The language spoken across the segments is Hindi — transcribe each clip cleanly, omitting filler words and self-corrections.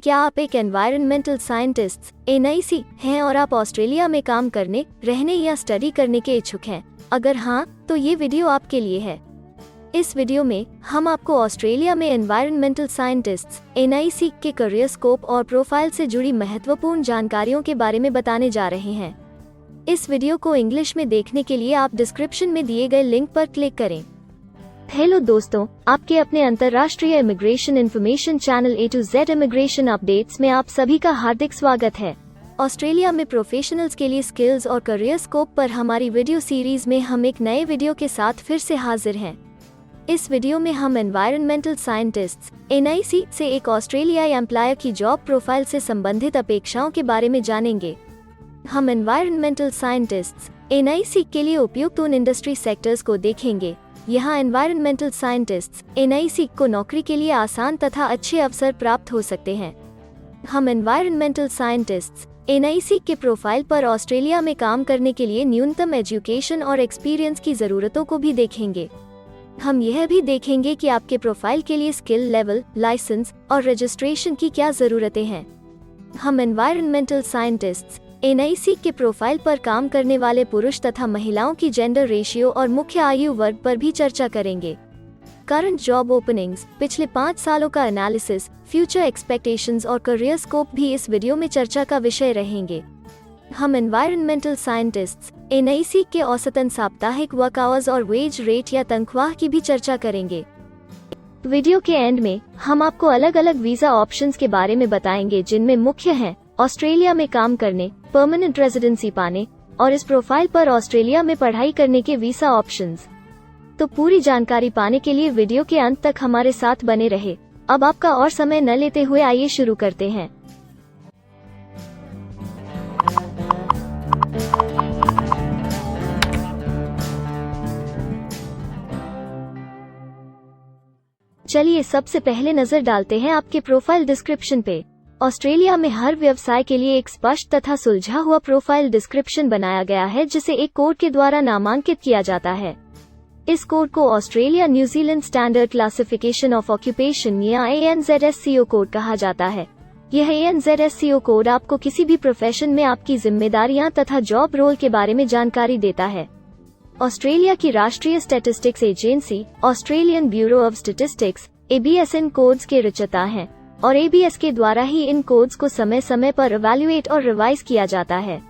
क्या आप एक एनवायरमेंटल साइंटिस्ट (एनआईसी) हैं और आप ऑस्ट्रेलिया में काम करने, रहने या स्टडी करने के इच्छुक हैं? अगर हाँ, तो ये वीडियो आपके लिए है। इस वीडियो में हम आपको ऑस्ट्रेलिया में एनवायरमेंटल साइंटिस्ट्स (एनआईसी) के करियर स्कोप और प्रोफाइल से जुड़ी महत्वपूर्ण जानकारियों के बारे में बताने जा रहे हैं। इस वीडियो को इंग्लिश में देखने के लिए आप डिस्क्रिप्शन में दिए गए लिंक पर क्लिक करें। हेलो दोस्तों, आपके अपने अंतर्राष्ट्रीय immigration information channel A to Z immigration updates में आप सभी का हार्दिक स्वागत है। ऑस्ट्रेलिया में प्रोफेशनल्स के लिए स्किल्स और करियर स्कोप पर हमारी वीडियो सीरीज में हम एक नए वीडियो के साथ फिर से हाजिर हैं। इस वीडियो में हम एनवायरमेंटल साइंटिस्ट्स (एनआईसी) से एक ऑस्ट्रेलियाई एम्प्लॉयर की जॉब प्रोफाइल से संबंधित अपेक्षाओं के बारे में जानेंगे। हम एनवायरमेंटल साइंटिस्ट्स (एनआईसी) के लिए उपयुक्त उन इंडस्ट्री सेक्टर्स को देखेंगे। यहाँ एनवायरमेंटल साइंटिस्ट्स (एनआईसी) को नौकरी के लिए आसान तथा अच्छे अवसर प्राप्त हो सकते हैं। हम एनवायरमेंटल साइंटिस्ट्स (एनआईसी) के प्रोफाइल पर ऑस्ट्रेलिया में काम करने के लिए न्यूनतम एजुकेशन और एक्सपीरियंस की ज़रूरतों को भी देखेंगे। हम यह भी देखेंगे कि आपके प्रोफाइल के लिए स्किल लेवल, लाइसेंस और रजिस्ट्रेशन की क्या ज़रूरतें हैं। हम एनवायरमेंटल साइंटिस्ट्स (एनआईसी) के प्रोफाइल पर काम करने वाले पुरुष तथा महिलाओं की जेंडर रेशियो और मुख्य आयु वर्ग पर भी चर्चा करेंगे। करंट जॉब ओपनिंग्स, पिछले 5 सालों का एनालिसिस, फ्यूचर एक्सपेक्टेशंस और करियर स्कोप भी इस वीडियो में चर्चा का विषय रहेंगे। हम एनवायरमेंटल साइंटिस्ट्स (एनआईसी) के औसतन साप्ताहिक वर्क आवर्स और वेज रेट या तनख्वाह की भी चर्चा करेंगे। वीडियो के एंड में हम आपको अलग अलग वीजा ऑप्शंस के बारे में बताएंगे, जिनमें मुख्य हैं ऑस्ट्रेलिया में काम करने, परमानेंट रेजिडेंसी पाने और इस प्रोफाइल पर ऑस्ट्रेलिया में पढ़ाई करने के वीसा ऑप्शंस। तो पूरी जानकारी पाने के लिए वीडियो के अंत तक हमारे साथ बने रहे। अब आपका और समय न लेते हुए आइए शुरू करते हैं। चलिए सबसे पहले नजर डालते हैं आपके प्रोफाइल डिस्क्रिप्शन पे। ऑस्ट्रेलिया में हर व्यवसाय के लिए एक स्पष्ट तथा सुलझा हुआ प्रोफाइल डिस्क्रिप्शन बनाया गया है, जिसे एक कोड के द्वारा नामांकित किया जाता है। इस कोड को Australia New Zealand standard classification of occupation या ANZSCO कोड कहा जाता है। यह ANZSCO कोड आपको किसी भी प्रोफेशन में आपकी जिम्मेदारियां तथा जॉब रोल के बारे में जानकारी देता है। ऑस्ट्रेलिया की राष्ट्रीय statistics agency Australian bureau of statistics ABS in codes के रचयिता हैं और ABS के द्वारा ही इन कोड्स को समय समय पर इवैल्यूएट और रिवाइज किया जाता है।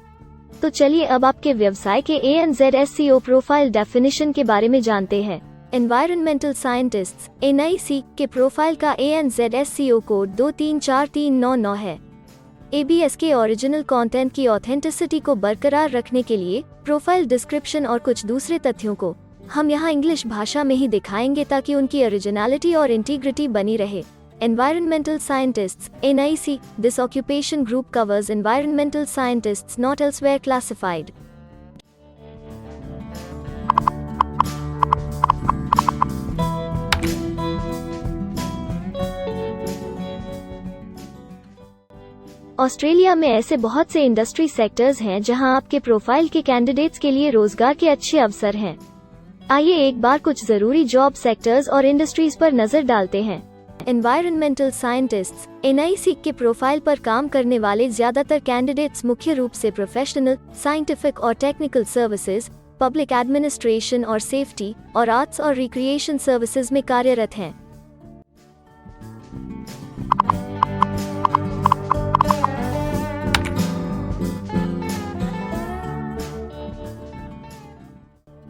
तो चलिए अब आपके व्यवसाय के ANZSCO प्रोफाइल डेफिनेशन के बारे में जानते हैं। एनवायरमेंटल साइंटिस्ट्स (एनआईसी) के प्रोफाइल का ANZSCO कोड 234399 है। ABS के ओरिजिनल कंटेंट की ऑथेंटिसिटी को बरकरार रखने के लिए प्रोफाइल डिस्क्रिप्शन और कुछ दूसरे तथ्यों को हम यहाँ इंग्लिश भाषा में ही दिखाएंगे, ताकि उनकी ओरिजिनलिटी और इंटीग्रिटी बनी रहे। Environmental scientists (NIC). This occupation group covers environmental scientists not elsewhere classified. Australia में ऐसे बहुत से इंडस्ट्री सेक्टर्स हैं जहां आपके प्रोफाइल के कैंडिडेट्स के लिए रोजगार के अच्छे अवसर हैं। आइए एक बार कुछ जरूरी जॉब सेक्टर्स और इंडस्ट्रीज पर नजर डालते हैं। एनवायरमेंटल साइंटिस्ट्स (एनआईसी) के प्रोफाइल पर काम करने वाले ज्यादातर कैंडिडेट्स मुख्य रूप से प्रोफेशनल, साइंटिफिक और टेक्निकल सर्विसेज, पब्लिक एडमिनिस्ट्रेशन और सेफ्टी और आर्ट्स और रिक्रिएशन सर्विसेज में कार्यरत हैं।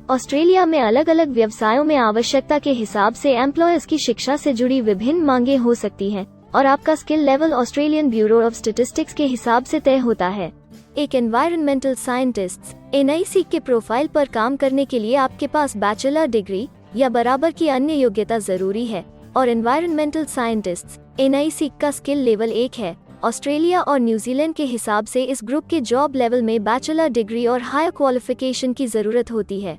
ऑस्ट्रेलिया में अलग अलग व्यवसायों में आवश्यकता के हिसाब से एम्प्लॉयर्स की शिक्षा से जुड़ी विभिन्न मांगें हो सकती हैं और आपका skill level Australian bureau of statistics के हिसाब से तय होता है। एक एनवायरमेंटल साइंटिस्ट (एनआईसी) के प्रोफाइल पर काम करने के लिए आपके पास बैचलर डिग्री या बराबर की अन्य योग्यता जरूरी है और एनवायरमेंटल साइंटिस्ट (एनआईसी) का स्किल लेवल 1 है। ऑस्ट्रेलिया और न्यूजीलैंड के हिसाब से इस ग्रुप के जॉब लेवल में बैचलर डिग्री और हायर क्वालिफिकेशन की जरूरत होती है।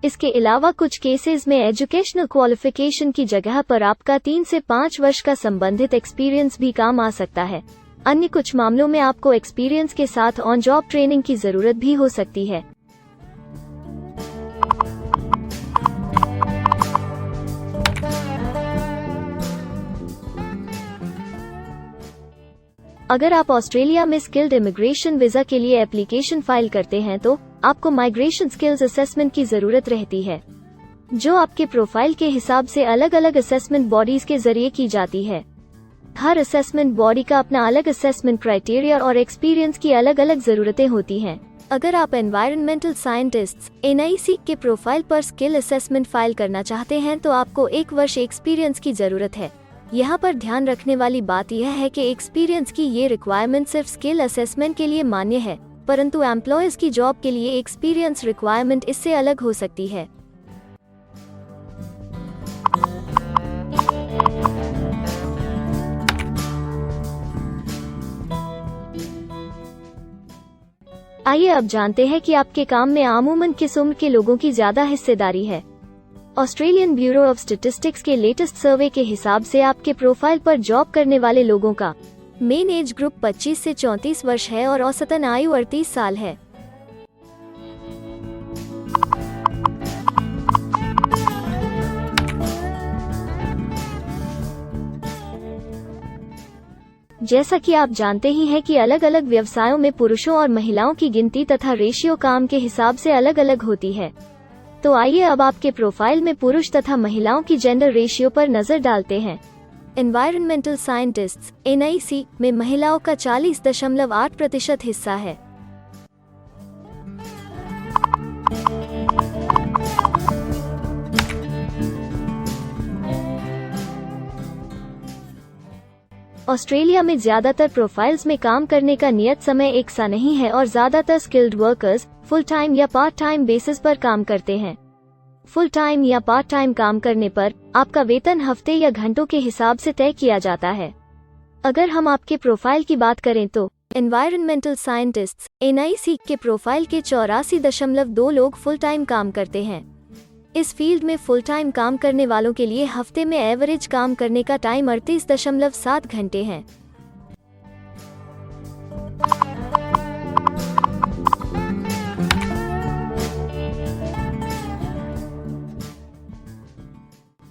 इसके अलावा कुछ केसेस में एजुकेशनल क्वालिफिकेशन की जगह पर आपका 3 से 5 वर्ष का संबंधित एक्सपीरियंस भी काम आ सकता है। अन्य कुछ मामलों में आपको एक्सपीरियंस के साथ ऑन जॉब ट्रेनिंग की जरूरत भी हो सकती है। अगर आप ऑस्ट्रेलिया में स्किल्ड इमिग्रेशन वीजा के लिए एप्लीकेशन फाइल करते हैं तो आपको माइग्रेशन स्किल्स असेसमेंट की जरूरत रहती है, जो आपके प्रोफाइल के हिसाब से अलग अलग असेसमेंट बॉडीज के जरिए की जाती है। हर असेसमेंट बॉडी का अपना अलग असेसमेंट क्राइटेरिया और एक्सपीरियंस की अलग अलग जरूरतें होती हैं। अगर आप एनवायरमेंटल साइंटिस्ट्स (NIC) के प्रोफाइल पर स्किल असेसमेंट फाइल करना चाहते हैं तो आपको 1 वर्ष एक्सपीरियंस की जरूरत है। यहाँ पर ध्यान रखने वाली बात यह है कि एक्सपीरियंस की ये रिक्वायरमेंट सिर्फ स्किल असेसमेंट के लिए मान्य है, परंतु एम्प्लॉयर्स की जॉब के लिए एक्सपीरियंस रिक्वायरमेंट इससे अलग हो सकती है। आइए अब जानते हैं कि आपके काम में आमूमन किस उम्र के लोगों की ज्यादा हिस्सेदारी है। ऑस्ट्रेलियन ब्यूरो ऑफ स्टैटिस्टिक्स के लेटेस्ट सर्वे के हिसाब से आपके प्रोफाइल पर जॉब करने वाले लोगों का मेन एज ग्रुप 25 से 34 वर्ष है और औसतन आयु 38 साल है। जैसा कि आप जानते ही हैं कि अलग अलग व्यवसायों में पुरुषों और महिलाओं की गिनती तथा रेशियो काम के हिसाब से अलग अलग होती है। तो आइए अब आपके प्रोफाइल में पुरुष तथा महिलाओं की जेंडर रेशियो पर नजर डालते हैं। एनवायरमेंटल साइंटिस्ट्स (NIC) में महिलाओं का 40.8% हिस्सा है। ऑस्ट्रेलिया में ज्यादातर प्रोफाइल्स में काम करने का नियत समय एक सा नहीं है और ज्यादातर स्किल्ड वर्कर्स फुल टाइम या पार्ट टाइम बेसिस पर काम करते हैं। फुल टाइम या पार्ट टाइम काम करने पर आपका वेतन हफ्ते या घंटों के हिसाब से तय किया जाता है। अगर हम आपके प्रोफाइल की बात करें तो एनवायरमेंटल साइंटिस्ट्स (NIC) के प्रोफाइल के 84.2 लोग फुल टाइम काम करते हैं। इस फील्ड में फुल टाइम काम करने वालों के लिए हफ्ते में एवरेज काम करने का टाइम 38.7 घंटे है।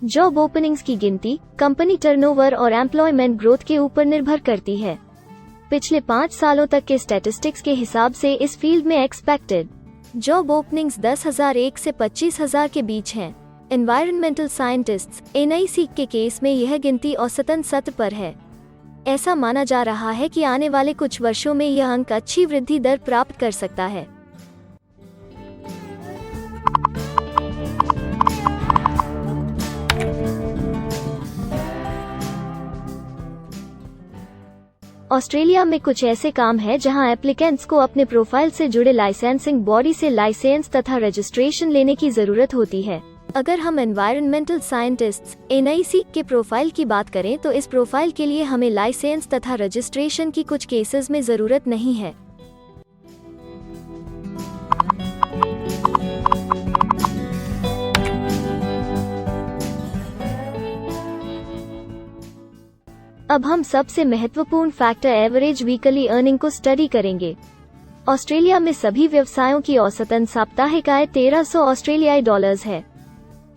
जॉब ओपनिंग्स की गिनती कंपनी टर्नओवर और एम्प्लॉयमेंट ग्रोथ के ऊपर निर्भर करती है। पिछले 5 सालों तक के स्टैटिस्टिक्स के हिसाब से इस फील्ड में एक्सपेक्टेड जॉब ओपनिंग्स 10,001 से 25,000 के बीच हैं। एनवायरमेंटल साइंटिस्ट्स (NIC) के केस में यह गिनती औसतन 7 पर है। ऐसा माना जा रहा है कि आने वाले कुछ वर्षों में यह अंक अच्छी वृद्धि दर प्राप्त कर सकता है। ऑस्ट्रेलिया में कुछ ऐसे काम हैं जहां एप्लीकेंट्स को अपने प्रोफाइल से जुड़े लाइसेंसिंग बॉडी से लाइसेंस तथा रजिस्ट्रेशन लेने की जरूरत होती है। अगर हम एनवायरमेंटल साइंटिस्ट्स (NIC) के प्रोफाइल की बात करें तो इस प्रोफाइल के लिए हमें लाइसेंस तथा रजिस्ट्रेशन की कुछ केसेस में जरूरत नहीं है। अब हम सबसे महत्वपूर्ण फैक्टर एवरेज वीकली अर्निंग को स्टडी करेंगे। ऑस्ट्रेलिया में सभी व्यवसायों की औसतन साप्ताहिक आय 1300 ऑस्ट्रेलियाई डॉलर्स है।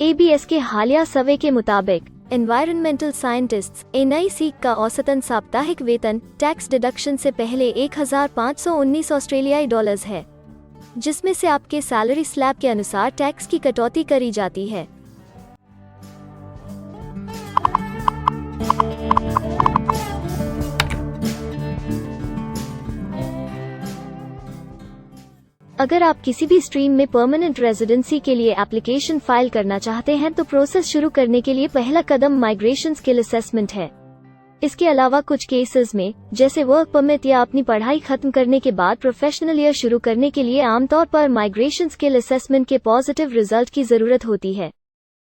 ABS के हालिया सर्वे के मुताबिक एनवायरमेंटल साइंटिस्ट्स (NIC) का औसतन साप्ताहिक वेतन टैक्स डिडक्शन से पहले 1519 ऑस्ट्रेलियाई डॉलर्स है, जिसमें से आपके सैलरी स्लैब के अनुसार टैक्स की कटौती करी जाती है। अगर आप किसी भी स्ट्रीम में परमानेंट रेजिडेंसी के लिए एप्लीकेशन फाइल करना चाहते हैं तो प्रोसेस शुरू करने के लिए पहला कदम माइग्रेशन स्किल असेसमेंट है। इसके अलावा कुछ केसेस में, जैसे वर्क परमिट या अपनी पढ़ाई खत्म करने के बाद प्रोफेशनल ईयर शुरू करने के लिए आमतौर पर माइग्रेशन स्किल असेसमेंट के पॉजिटिव रिजल्ट की जरूरत होती है।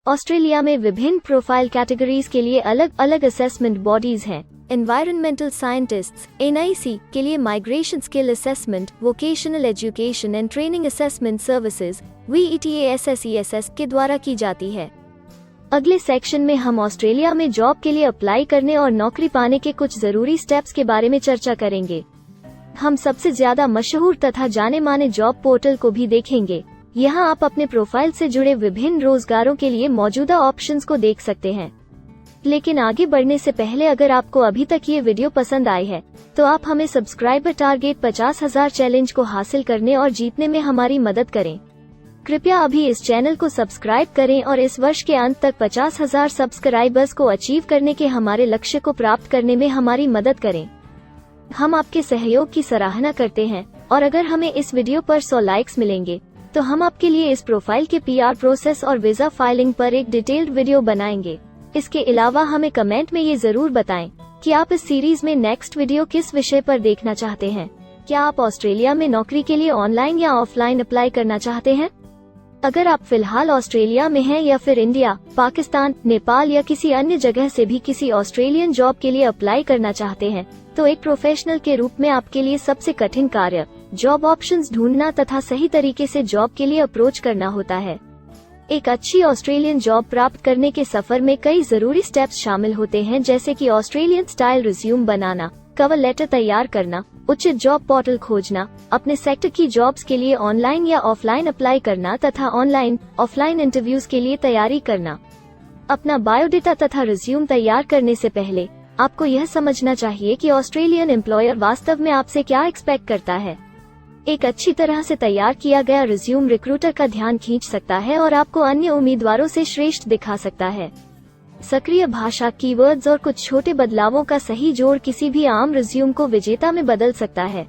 ऑस्ट्रेलिया में विभिन्न प्रोफाइल कैटेगरीज के लिए अलग अलग असेसमेंट बॉडीज हैं। एनवायरमेंटल साइंटिस्ट्स (NIC) के लिए migration skill assessment vocational education and training assessment services (VETASSESS) के द्वारा की जाती है। अगले सेक्शन में हम ऑस्ट्रेलिया में जॉब के लिए अप्लाई करने और नौकरी पाने के कुछ जरूरी स्टेप्स के बारे में चर्चा करेंगे। हम सबसे ज्यादा मशहूर तथा जाने माने जॉब पोर्टल को भी देखेंगे। यहाँ आप अपने प्रोफाइल से जुड़े विभिन्न रोजगारों के लिए मौजूदा ऑप्शंस को देख सकते हैं। लेकिन आगे बढ़ने से पहले अगर आपको अभी तक ये वीडियो पसंद आई है तो आप हमें सब्सक्राइबर टारगेट 50,000 चैलेंज को हासिल करने और जीतने में हमारी मदद करें। कृपया अभी इस चैनल को सब्सक्राइब करें और इस वर्ष के अंत तक 50,000 सब्सक्राइबर्स को अचीव करने के हमारे लक्ष्य को प्राप्त करने में हमारी मदद करें। हम आपके सहयोग की सराहना करते हैं और अगर हमें इस वीडियो पर 100 लाइक्स मिलेंगे तो हम आपके लिए इस प्रोफाइल के PR प्रोसेस और वीजा फाइलिंग पर एक डिटेल्ड वीडियो बनाएंगे। इसके अलावा हमें कमेंट में ये जरूर बताएं कि आप इस सीरीज में नेक्स्ट वीडियो किस विषय पर देखना चाहते हैं। क्या आप ऑस्ट्रेलिया में नौकरी के लिए ऑनलाइन या ऑफलाइन अप्लाई करना चाहते हैं? अगर आप फिलहाल ऑस्ट्रेलिया में हैं या फिर इंडिया, पाकिस्तान, नेपाल या किसी अन्य जगह से भी किसी ऑस्ट्रेलियन जॉब के लिए अप्लाई करना चाहते हैं तो एक प्रोफेशनल के रूप में आपके लिए सबसे कठिन कार्य जॉब ऑप्शंस ढूंढना तथा सही तरीके से जॉब के लिए अप्रोच करना होता है। एक अच्छी ऑस्ट्रेलियन जॉब प्राप्त करने के सफर में कई जरूरी स्टेप्स शामिल होते हैं, जैसे कि ऑस्ट्रेलियन स्टाइल रिज्यूम बनाना, कवर लेटर तैयार करना, उचित जॉब पोर्टल खोजना, अपने सेक्टर की जॉब्स के लिए ऑनलाइन या ऑफलाइन अप्लाई करना तथा ऑनलाइन ऑफलाइन इंटरव्यूज के लिए तैयारी करना। अपना बायोडेटा तथा रिज्यूम तैयार करने से पहले आपको यह समझना चाहिए कि ऑस्ट्रेलियन एम्प्लॉयर वास्तव में आपसे क्या एक्सपेक्ट करता है। एक अच्छी तरह से तैयार किया गया रिज्यूम रिक्रूटर का ध्यान खींच सकता है और आपको अन्य उम्मीदवारों से श्रेष्ठ दिखा सकता है। सक्रिय भाषा, कीवर्ड्स और कुछ छोटे बदलावों का सही जोड़ किसी भी आम रिज्यूम को विजेता में बदल सकता है।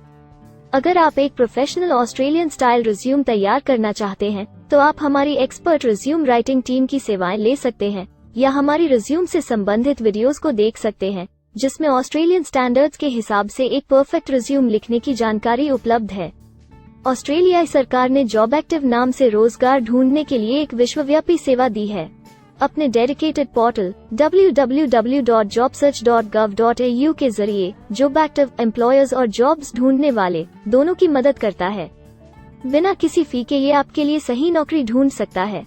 अगर आप एक प्रोफेशनल ऑस्ट्रेलियन स्टाइल रिज्यूम तैयार करना चाहते हैं तो आप हमारी एक्सपर्ट रिज्यूम राइटिंग टीम की सेवाएं ले सकते हैं या हमारी रिज्यूम से संबंधित वीडियोस को देख सकते हैं, जिसमें ऑस्ट्रेलियन स्टैंडर्ड्स के हिसाब से एक परफेक्ट रिज्यूम लिखने की जानकारी उपलब्ध है। ऑस्ट्रेलियाई सरकार ने जॉब एक्टिव नाम से रोजगार ढूंढने के लिए एक विश्वव्यापी सेवा दी है। अपने डेडिकेटेड पोर्टल www.jobsearch.gov.au के जरिए जॉब एक्टिव एम्प्लॉयर्स और जॉब्स ढूंढने वाले दोनों की मदद करता है। बिना किसी फी के ये आपके लिए सही नौकरी ढूंढ सकता है।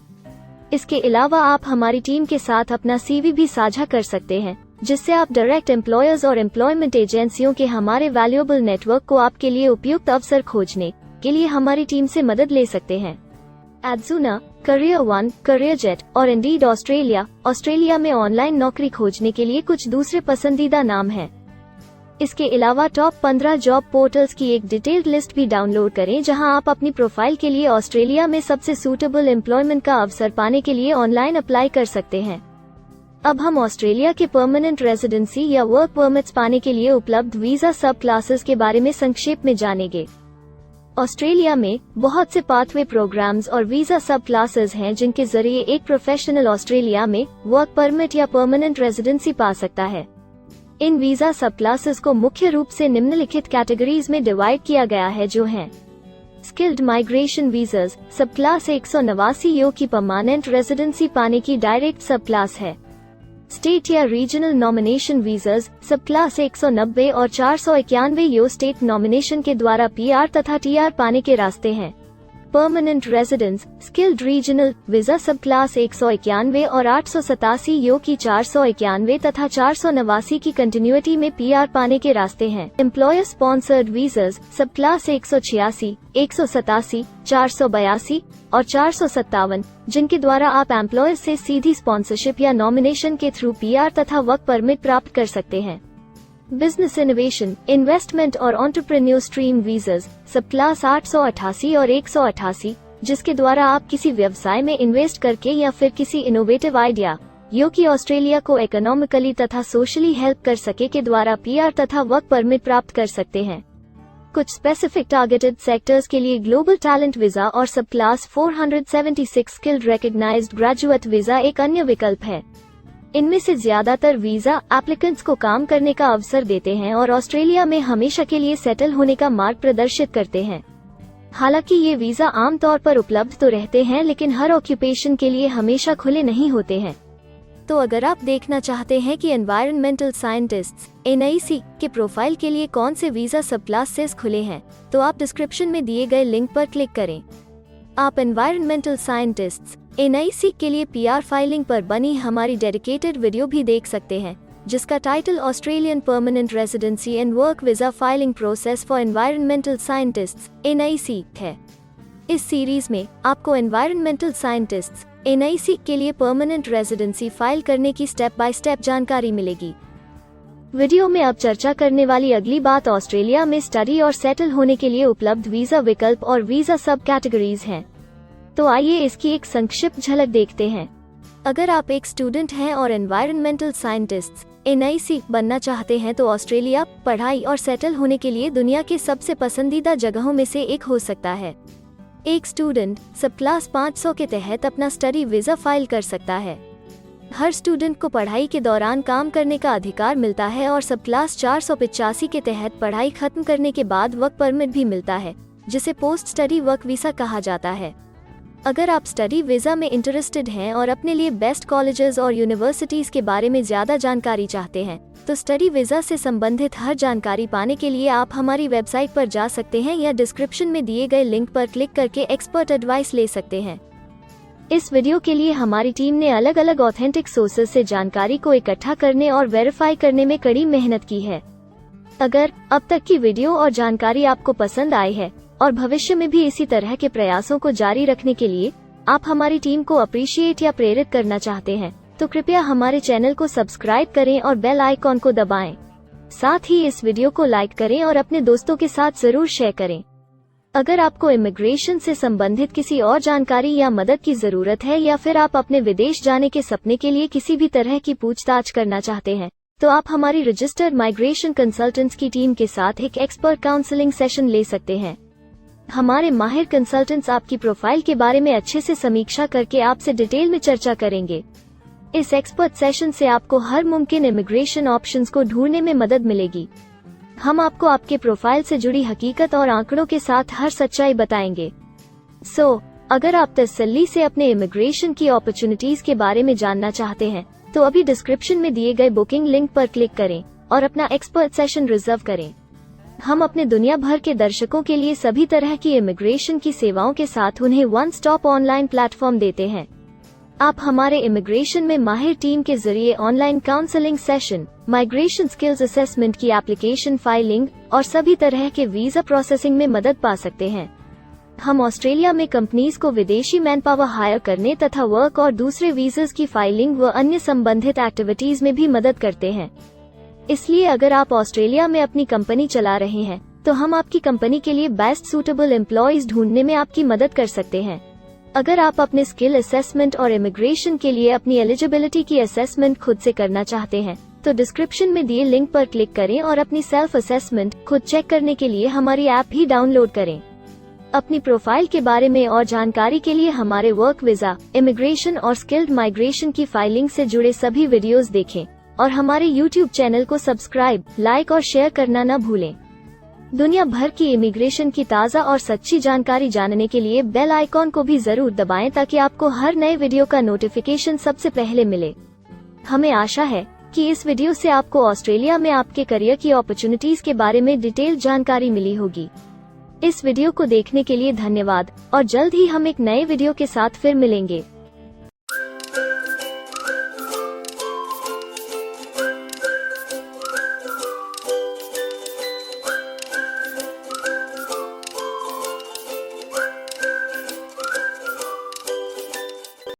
इसके अलावा आप हमारी टीम के साथ अपना CV भी साझा कर सकते हैं, जिससे आप डायरेक्ट एम्प्लॉयर्स और एम्प्लॉयमेंट एजेंसियों के हमारे वैल्यूएबल नेटवर्क को आपके लिए उपयुक्त अवसर खोजने के लिए हमारी टीम से मदद ले सकते हैं। एडजूना, करियर वन, करियर जेट और इंडीड ऑस्ट्रेलिया में ऑनलाइन नौकरी खोजने के लिए कुछ दूसरे पसंदीदा नाम हैं। इसके अलावा टॉप 15 जॉब पोर्टल्स की एक डिटेल्ड लिस्ट भी डाउनलोड करें, जहां आप अपनी प्रोफाइल के लिए ऑस्ट्रेलिया में सबसे सूटेबल एम्प्लॉयमेंट का अवसर पाने के लिए ऑनलाइन अप्लाई कर सकते हैं। अब हम ऑस्ट्रेलिया के परमानेंट रेजिडेंसी या वर्क परमिट्स पाने के लिए उपलब्ध वीजा सब क्लासेस के बारे में संक्षेप में जानेंगे। ऑस्ट्रेलिया में बहुत से पाथवे प्रोग्राम्स और वीजा सब क्लासेस हैं, जिनके जरिए एक प्रोफेशनल ऑस्ट्रेलिया में वर्क परमिट या परमानेंट रेजिडेंसी पा सकता है। इन वीजा सब क्लासेस को मुख्य रूप से निम्नलिखित कैटेगरीज में डिवाइड किया गया है, जो हैं स्किल्ड माइग्रेशन वीजास सब क्लास 189 यो की परमानेंट रेजिडेंसी पाने की डायरेक्ट सब क्लास है। स्टेट या रीजनल नॉमिनेशन वीजास सब क्लास 190 और 491 यो स्टेट नॉमिनेशन के द्वारा PR तथा TR पाने के रास्ते हैं। Permanent residence skilled regional visa सब क्लास 191 और 887 यो की 491 तथा 489 की कंटिन्यूटी में PR पाने के रास्ते हैं। एम्प्लॉयर स्पॉन्सर्ड वीजास सब क्लास 186, 187, 482 और 457, जिनके द्वारा आप एम्प्लॉयर से सीधी स्पॉन्सरशिप या नॉमिनेशन के थ्रू PR तथा वर्क परमिट प्राप्त कर सकते हैं। बिजनेस इनोवेशन, इन्वेस्टमेंट और एंटरप्रेन्योर स्ट्रीम वीजास सब क्लास 888 और 188, जिसके द्वारा आप किसी व्यवसाय में इन्वेस्ट करके या फिर किसी इनोवेटिव आइडिया यो की ऑस्ट्रेलिया को इकोनॉमिकली तथा सोशली हेल्प कर सके के द्वारा PR तथा वर्क परमिट प्राप्त कर सकते हैं। कुछ स्पेसिफिक टारगेटेड सेक्टर्स के लिए ग्लोबल टैलेंट वीजा और सब class 476 skilled recognised graduate visa एक अन्य विकल्प है। इनमें से ज्यादातर वीजा एप्लीकेंट्स को काम करने का अवसर देते हैं और ऑस्ट्रेलिया में हमेशा के लिए सेटल होने का मार्ग प्रदर्शित करते हैं। हालांकि ये वीजा आमतौर पर उपलब्ध तो रहते हैं, लेकिन हर ऑक्यूपेशन के लिए हमेशा खुले नहीं होते हैं। तो अगर आप देखना चाहते हैं कि एनवायरमेंटल साइंटिस्ट्स NIC के प्रोफाइल के लिए कौन से वीजा सब क्लासेस खुले हैं, तो आप डिस्क्रिप्शन में दिए गए लिंक पर क्लिक करें। आप एनवायरमेंटल साइंटिस्ट्स NIC के लिए PR फाइलिंग पर बनी हमारी डेडिकेटेड वीडियो भी देख सकते हैं, जिसका title Australian permanent residency and work visa filing process for environmental scientists NIC है। इस सीरीज में आपको एनवायरमेंटल साइंटिस्ट्स NIC के लिए परमानेंट रेजिडेंसी फाइल करने की स्टेप बाय स्टेप जानकारी मिलेगी। वीडियो में अब चर्चा करने वाली अगली बात ऑस्ट्रेलिया में स्टडी और सेटल होने के लिए उपलब्ध वीजा विकल्प और वीजा सब कैटेगरीज हैं। तो आइए इसकी एक संक्षिप्त झलक देखते हैं। अगर आप एक स्टूडेंट हैं और एनवायरमेंटल साइंटिस्ट NIC बनना चाहते हैं तो ऑस्ट्रेलिया पढ़ाई और सेटल होने के लिए दुनिया के सबसे पसंदीदा जगहों में से एक हो सकता है। एक स्टूडेंट सब क्लास 500 के तहत अपना स्टडी वीजा फाइल कर सकता है। हर स्टूडेंट को पढ़ाई के दौरान काम करने का अधिकार मिलता है और सब क्लास 485 के तहत पढ़ाई खत्म करने के बाद वर्क परमिट भी मिलता है, जिसे पोस्ट स्टडी वर्क वीसा कहा जाता है। अगर आप स्टडी वीजा में इंटरेस्टेड हैं और अपने लिए बेस्ट कॉलेजेस और यूनिवर्सिटीज के बारे में ज्यादा जानकारी चाहते हैं, तो स्टडी वीजा से संबंधित हर जानकारी पाने के लिए आप हमारी वेबसाइट पर जा सकते हैं या डिस्क्रिप्शन में दिए गए लिंक पर क्लिक करके एक्सपर्ट एडवाइस ले सकते हैं। इस वीडियो के लिए हमारी टीम ने अलग अलग ऑथेंटिक सोर्सेज से जानकारी को इकट्ठा करने और वेरीफाई करने में कड़ी मेहनत की है। अगर अब तक की वीडियो और जानकारी आपको पसंद आई है और भविष्य में भी इसी तरह के प्रयासों को जारी रखने के लिए आप हमारी टीम को अप्रिशिएट या प्रेरित करना चाहते हैं, तो कृपया हमारे चैनल को सब्सक्राइब करें और बेल आइकॉन को दबाएं। साथ ही इस वीडियो को लाइक करें और अपने दोस्तों के साथ जरूर शेयर करें। अगर आपको इमिग्रेशन से संबंधित किसी और जानकारी या मदद की जरूरत है या फिर आप अपने विदेश जाने के सपने के लिए किसी भी तरह की पूछताछ करना चाहते हैं, तो आप हमारी रजिस्टर्ड माइग्रेशन कंसल्टेंट्स की टीम के साथ एक एक्सपर्ट काउंसलिंग सेशन ले सकते हैं। हमारे माहिर कंसल्टेंट्स आपकी प्रोफाइल के बारे में अच्छे से समीक्षा करके आपसे डिटेल में चर्चा करेंगे। इस एक्सपर्ट सेशन से आपको हर मुमकिन इमिग्रेशन ऑप्शंस को ढूंढने में मदद मिलेगी। हम आपको आपके प्रोफाइल से जुड़ी हकीकत और आंकड़ों के साथ हर सच्चाई बताएंगे। अगर आप तसल्ली से अपने इमिग्रेशन की अपॉर्चुनिटीज के बारे में जानना चाहते हैं, तो अभी डिस्क्रिप्शन में दिए गए बुकिंग लिंक पर क्लिक करें और अपना एक्सपर्ट सेशन रिजर्व करें। हम अपने दुनिया भर के दर्शकों के लिए सभी तरह की इमिग्रेशन की सेवाओं के साथ उन्हें वन स्टॉप ऑनलाइन प्लेटफॉर्म देते हैं। आप हमारे इमिग्रेशन में माहिर टीम के जरिए online counselling session, migration skills assessment की एप्लीकेशन फाइलिंग और सभी तरह के वीजा प्रोसेसिंग में मदद पा सकते हैं। हम ऑस्ट्रेलिया में कंपनीज को विदेशी मैन पावर हायर करने तथा वर्क और दूसरे वीजास की फाइलिंग व अन्य संबंधित एक्टिविटीज में भी मदद करते हैं। इसलिए अगर आप ऑस्ट्रेलिया में अपनी कंपनी चला रहे हैं, तो हम आपकी कंपनी के लिए बेस्ट सूटेबल एम्प्लॉयज ढूंढने में आपकी मदद कर सकते हैं। अगर आप अपने स्किल असेसमेंट और इमिग्रेशन के लिए अपनी एलिजिबिलिटी की असेसमेंट खुद से करना चाहते हैं, तो डिस्क्रिप्शन में दिए लिंक पर क्लिक करें और अपनी सेल्फ असेसमेंट खुद चेक करने के लिए हमारी ऐप भी डाउनलोड करें। अपनी प्रोफाइल के बारे में और जानकारी के लिए हमारे वर्क वीजा, इमिग्रेशन और स्किल्ड माइग्रेशन की फाइलिंग से जुड़े सभी वीडियोस देखें और हमारे YouTube चैनल को सब्सक्राइब, लाइक और शेयर करना न भूलें। दुनिया भर की इमिग्रेशन की ताज़ा और सच्ची जानकारी जानने के लिए बेल आइकॉन को भी जरूर दबाएं ताकि आपको हर नए वीडियो का नोटिफिकेशन सबसे पहले मिले। हमें आशा है कि इस वीडियो से आपको ऑस्ट्रेलिया में आपके करियर की अपॉर्चुनिटीज के बारे में डिटेल जानकारी मिली होगी। इस वीडियो को देखने के लिए धन्यवाद और जल्द ही हम एक नए वीडियो के साथ फिर मिलेंगे।